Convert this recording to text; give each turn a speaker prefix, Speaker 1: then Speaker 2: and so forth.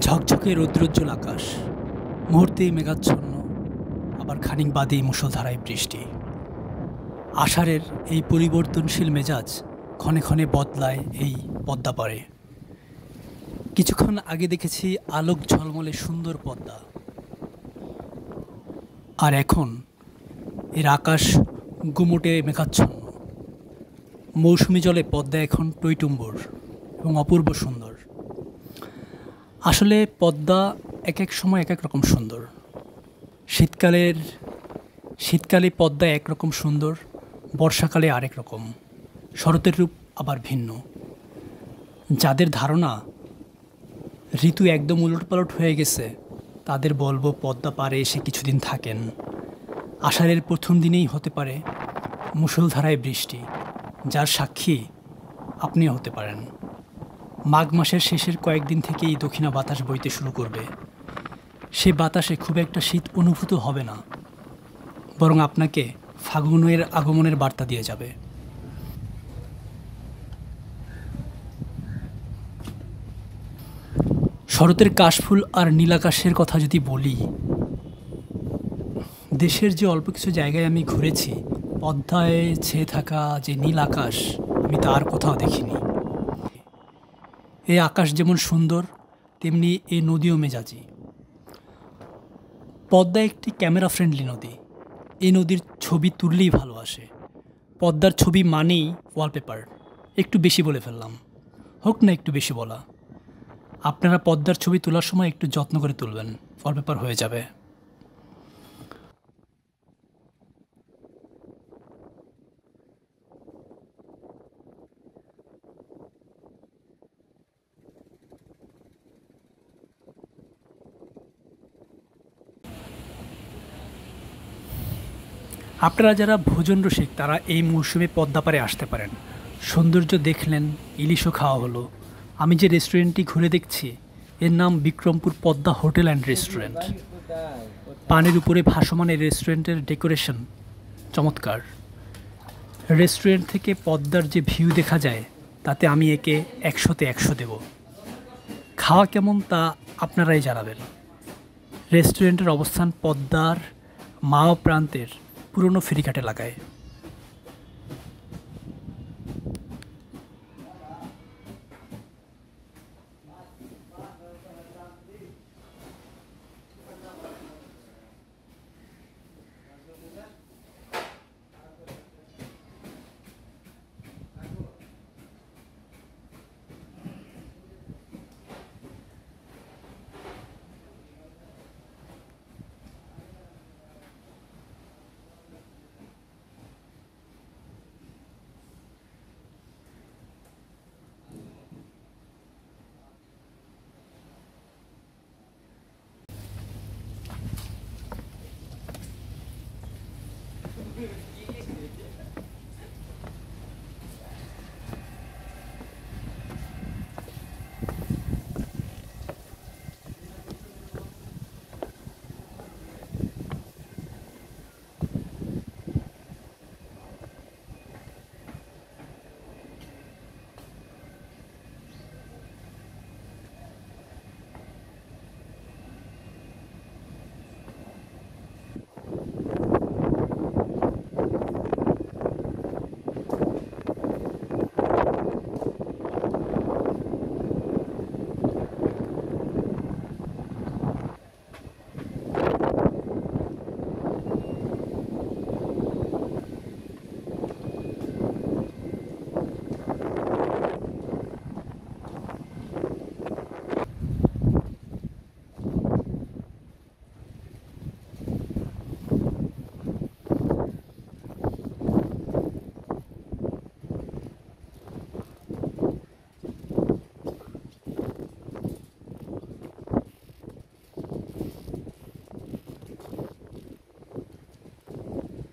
Speaker 1: ঝকঝকে রৌদ্রোজ্জ্বল আকাশ, মুহূর্তেই মেঘাচ্ছন্ন, আবার খানিক বাদেই মুষলধারায় বৃষ্টি। আষাঢ়ের এই পরিবর্তনশীল মেজাজ ক্ষণে ক্ষণে বদলায় এই পদ্মা পাড়ে। কিছুক্ষণ আগে দেখেছি আলোক ঝলমলে সুন্দর পদ্মা, আর এখন এর আকাশ গুমোটে মেঘাচ্ছন্ন। মৌসুমি জলে পদ্মা এখন টইটুম্বুর এবং অপূর্ব সুন্দর। আসলে পদ্মা এক এক সময় এক এক রকম সুন্দর। শীতকালে পদ্মা একরকম সুন্দর, বর্ষাকালে আরেক রকম, শরতের রূপ আবার ভিন্ন। যাদের ধারণা ঋতু একদম উলটপালট হয়ে গেছে, তাদের বলবো পদ্মা পাড়ে এসে কিছুদিন থাকেন। আষাঢ়ের প্রথম দিনেই হতে পারে মুষলধারায় বৃষ্টি, যার সাক্ষী আপনিও হতে পারেন। মাঘ মাসের শেষের কয়েকদিন থেকেই দক্ষিণা বাতাস বইতে শুরু করবে। সে বাতাসে খুব একটা শীত অনুভূত হবে না, বরং আপনাকে ফাগুনের আগমনের বার্তা দিয়ে যাবে। শরতের কাশফুল আর নীলাকাশের কথা যদি বলি, দেশের যে অল্প কিছু জায়গায় আমি ঘুরেছি, পদ্মায় ছেয়ে থাকা যে নীল আকাশ আমি তা আর কোথাও দেখিনি। এই আকাশ যেমন সুন্দর, তেমনি এই নদীও মেজাজি। পদ্মা একটি ক্যামেরা ফ্রেন্ডলি নদী। এই নদীর ছবি তুললেই ভালো আসে। পদ্মার ছবি মানেই ওয়ালপেপার। একটু বেশি বলে ফেললাম, হোক না একটু বেশি বলা। আপনারা পদ্মার ছবি তোলার সময় একটু যত্ন করে তুলবেন, ওয়ালপেপার হয়ে যাবে। আপনারা যারা ভোজন রসিক, তারা এই মৌসুমে পদ্মা পাড়ে আসতে পারেন। সৌন্দর্য দেখলেন, ইলিশও খাওয়া হলো। আমি যে রেস্টুরেন্টটি ঘুরে দেখছি, এর নাম Bikrampur Padma hotel and restaurant. পানির উপরে ভাসমান এই রেস্টুরেন্টের ডেকোরেশন চমৎকার। রেস্টুরেন্ট থেকে পদ্মার যে ভিউ দেখা যায়, তাতে আমি একে 100-তে 100 দেব। খাওয়া কেমন তা আপনারাই জানাবেন। রেস্টুরেন্টের অবস্থান পদ্মার মাও প্রান্তের পুরনো ফেরিঘাট এলাকায়।